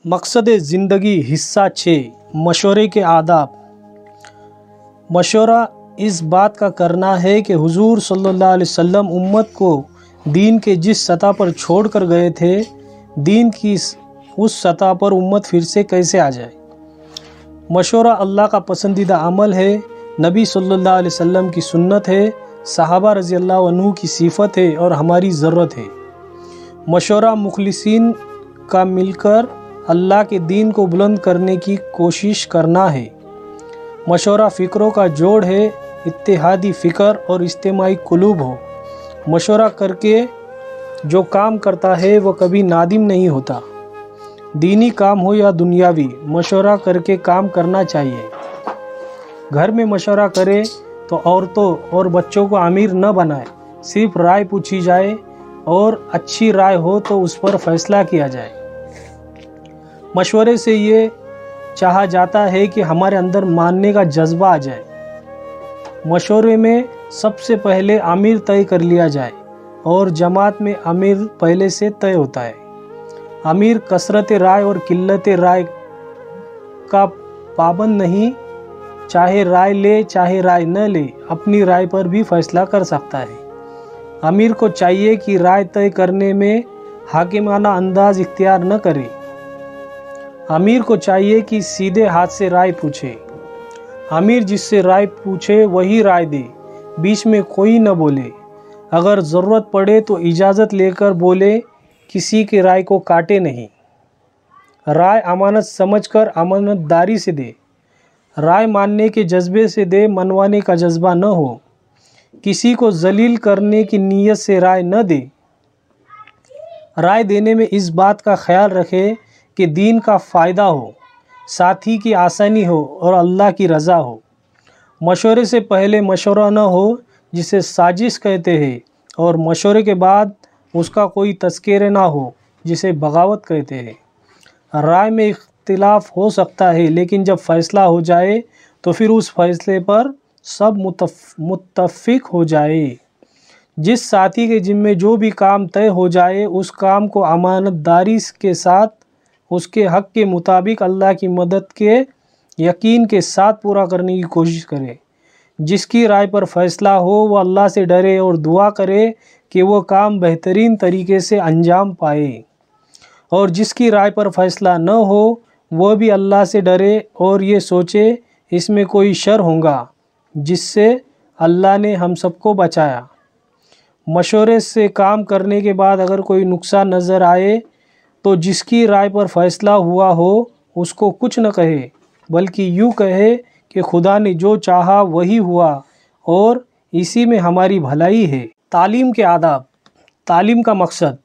मकसद ज़िंदगी हिस्सा 6 मशवरे के आदाब। मशवरा इस बात का करना है कि हुजूर सल्लल्लाहु अलैहि वसल्लम उम्मत को दीन के जिस सतह पर छोड़ कर गए थे, दीन की उस सतह पर उम्मत फिर से कैसे आ जाए। मशवरा अल्लाह का पसंदीदा अमल है, नबी सल्लल्लाहु अलैहि वसल्लम की सुन्नत है, सहाबा रज़ी अल्लाह अन्हु की सिफत है और हमारी ज़रूरत है। मशवरा मुखलिसीन का मिलकर अल्लाह के दीन को बुलंद करने की कोशिश करना है। मशवरा फ़िक्रों का जोड़ है, इत्तेहादी फ़िक्र और इज्तिमाई कुलूब हो। मशवरा करके जो काम करता है वह कभी नादिम नहीं होता। दीनी काम हो या दुनियावी, मशवरा करके काम करना चाहिए। घर में मशवरा करे तो औरतों और बच्चों को अमीर न बनाए, सिर्फ राय पूछी जाए और अच्छी राय हो तो उस पर फैसला किया जाए। मशवरे से ये चाहा जाता है कि हमारे अंदर मानने का जज्बा आ जाए। मशवरे में सबसे पहले अमीर तय कर लिया जाए और जमात में अमीर पहले से तय होता है। अमीर कसरत राय और किल्लत राय का पाबंद नहीं, चाहे राय ले चाहे राय न ले, अपनी राय पर भी फैसला कर सकता है। अमीर को चाहिए कि राय तय करने में हाकिमाना अंदाज इख्तियार न करे। अमीर को चाहिए कि सीधे हाथ से राय पूछे। अमीर जिससे राय पूछे वही राय दे, बीच में कोई न बोले। अगर ज़रूरत पड़े तो इजाज़त लेकर बोले, किसी की राय को काटे नहीं। राय अमानत समझकर अमानतदारी से दे। राय मानने के जज्बे से दे, मनवाने का जज्बा न हो। किसी को जलील करने की नीयत से राय न दे। राय देने में इस बात का ख्याल रखे कि दीन का फ़ायदा हो, साथी की आसानी हो और अल्लाह की रज़ा हो। मशवरे से पहले मशवरा न हो, जिसे साजिश कहते हैं, और मशवरे के बाद उसका कोई तज़किरा ना हो, जिसे बगावत कहते हैं। राय में इख्तिलाफ हो सकता है, लेकिन जब फ़ैसला हो जाए तो फिर उस फैसले पर सब मुत्तफ़िक हो जाए। जिस साथी के ज़िम्मे जो भी काम तय हो जाए, उस काम को अमानतदारी के साथ, उसके हक़ के मुताबिक, अल्लाह की मदद के यकीन के साथ पूरा करने की कोशिश करे। जिसकी राय पर फ़ैसला हो वह अल्लाह से डरे और दुआ करे कि वो काम बेहतरीन तरीके से अंजाम पाए, और जिसकी राय पर फ़ैसला न हो वह भी अल्लाह से डरे और ये सोचे इसमें कोई शर होगा जिससे अल्लाह ने हम सबको बचाया। मशवरे से काम करने के बाद अगर कोई नुकसान नज़र आए तो जिसकी राय पर फ़ैसला हुआ हो उसको कुछ न कहे, बल्कि यूँ कहे कि खुदा ने जो चाहा वही हुआ और इसी में हमारी भलाई है। तालीम के आदाब। तालीम का मकसद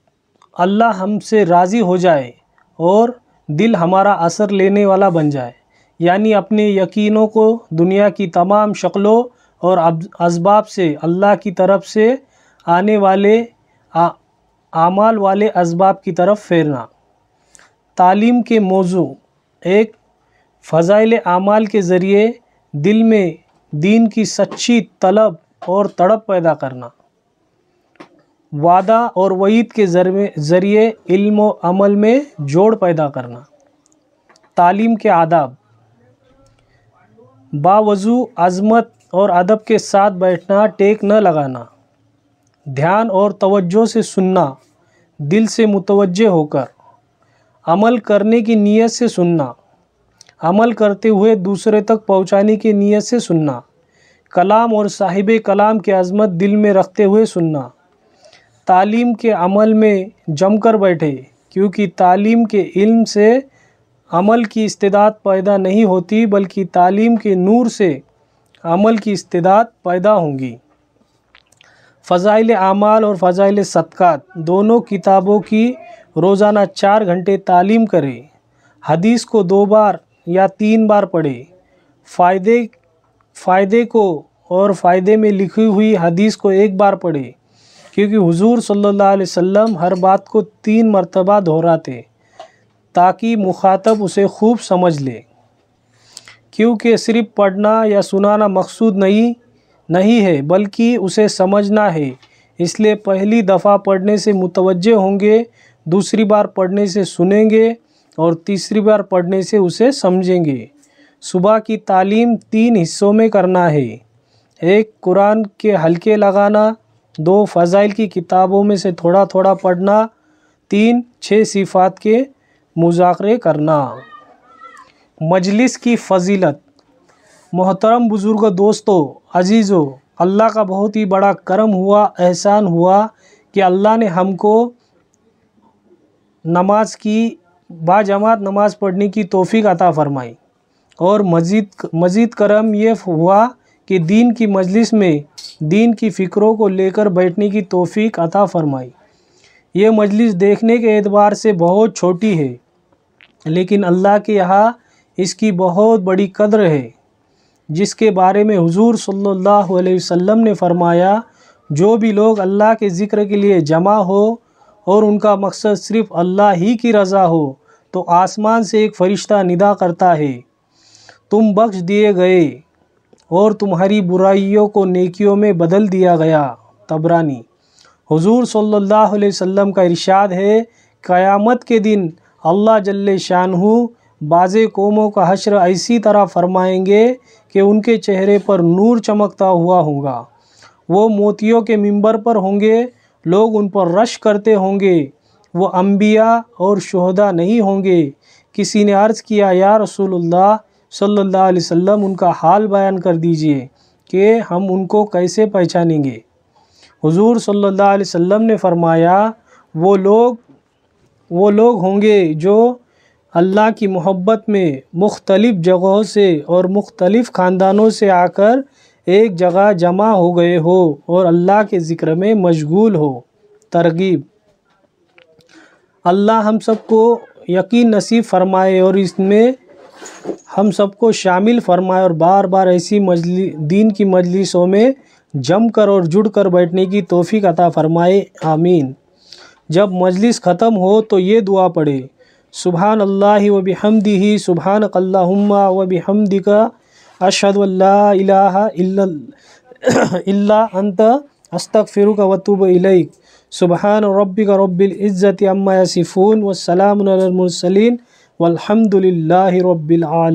अल्लाह हमसे राज़ी हो जाए और दिल हमारा असर लेने वाला बन जाए, यानी अपने यकीनों को दुनिया की तमाम शक्लों और असबाब से अल्लाह की तरफ से आने वाले आमाल वाले असबाब की तरफ फेरना। तालीम के मौजू। 1. फ़ज़ाइल आमाल के ज़रिए दिल में दीन की सच्ची तलब और तड़प पैदा करना। वादा और वईद के ज़रिए इल्म व अमल में जोड़ पैदा करना। तालीम के आदाब। बावजू अज़मत और अदब के साथ बैठना, टेक न लगाना। ध्यान और तवज्जो से सुनना, दिल से मुतवज्जे होकर। अमल करने की नीयत से सुनना, अमल करते हुए दूसरे तक पहुंचाने की नीयत से सुनना। कलाम और साहिबे कलाम की अज़मत दिल में रखते हुए सुनना। तालीम के अमल में जमकर बैठे, क्योंकि तालीम के इल्म से अमल की इस्तेदाद पैदा नहीं होती, बल्कि तालीम के नूर से अमल की इस्तेदाद पैदा होंगी। फ़ज़ाइल आमाल और फ़ज़ाइल सदक़ात दोनों किताबों की रोज़ाना 4 घंटे तालीम करें। हदीस को 2 बार या 3 बार पढ़े। फ़ायदे को और फ़ायदे में लिखी हुई हदीस को 1 बार पढ़े, क्योंकि हुजूर सल्लल्लाहु अलैहि वसल्लम हर बात को 3 मरतबा दोहराते ताकि मुखातब उसे खूब समझ ले। क्योंकि सिर्फ पढ़ना या सुनाना मकसूद नहीं है, बल्कि उसे समझना है। इसलिए पहली दफ़ा पढ़ने से मुतवज्जे होंगे, दूसरी बार पढ़ने से सुनेंगे اور تیسری بار پڑھنے سے اسے سمجھیں گے۔ صبح کی تعلیم 3 حصوں میں کرنا ہے۔ 1 قرآن کے حلقے لگانا، 2 فضائل کی کتابوں میں سے تھوڑا تھوڑا پڑھنا، 3 6 صفات کے مذاکرے کرنا۔ مجلس کی فضیلت۔ محترم بزرگوں، دوستو، عزیزو، اللہ کا بہت ہی بڑا کرم ہوا، احسان ہوا کہ اللہ نے ہم کو نماز کی باجماعت نماز پڑھنے کی توفیق عطا فرمائی، اور مزید کرم یہ ہوا کہ دین کی مجلس میں دین کی فکروں کو لے کر بیٹھنے کی توفیق عطا فرمائی۔ یہ مجلس دیکھنے کے اعتبار سے بہت چھوٹی ہے، لیکن اللہ کے یہاں اس کی بہت بڑی قدر ہے، جس کے بارے میں حضور صلی اللہ علیہ وسلم نے فرمایا، جو بھی لوگ اللہ کے ذکر کے لیے جمع ہو اور ان کا مقصد صرف اللہ ہی کی رضا ہو، تو آسمان سے ایک فرشتہ ندا کرتا ہے، تم بخش دیے گئے اور تمہاری برائیوں کو نیکیوں میں بدل دیا گیا۔ طبرانی۔ حضور صلی اللہ علیہ وسلم کا ارشاد ہے، قیامت کے دن اللہ جل شانہ بعض قوموں کا حشر ایسی طرح فرمائیں گے کہ ان کے چہرے پر نور چمکتا ہوا ہوگا، وہ موتیوں کے منبر پر ہوں گے، لوگ ان پر رش کرتے ہوں گے، وہ انبیاء اور شہداء نہیں ہوں گے۔ کسی نے عرض کیا، یا رسول اللہ صلی اللہ علیہ وسلم، ان کا حال بیان کر دیجئے کہ ہم ان کو کیسے پہچانیں گے؟ حضور صلی اللہ علیہ وسلم نے فرمایا، وہ لوگ ہوں گے جو اللہ کی محبت میں مختلف جگہوں سے اور مختلف خاندانوں سے آ کر ایک جگہ جمع ہو گئے ہو اور اللہ کے ذکر میں مشغول ہو۔ ترغیب۔ اللہ ہم سب کو یقین نصیب فرمائے اور اس میں ہم سب کو شامل فرمائے، اور بار بار ایسی دین کی مجلسوں میں جم کر اور جڑ کر بیٹھنے کی توفیق عطا فرمائے، آمین۔ جب مجلس ختم ہو تو یہ دعا پڑھے، سبحان اللہ و بحمدہ، سبحانک اللہم و بحمدک، اشہد ان لا الہ الا انت، استغفرک و اتوب الیک۔ سبحان ربک رب العزت عما یصفون، والسلام علی المرسلین، والحمد للہ رب العالمین۔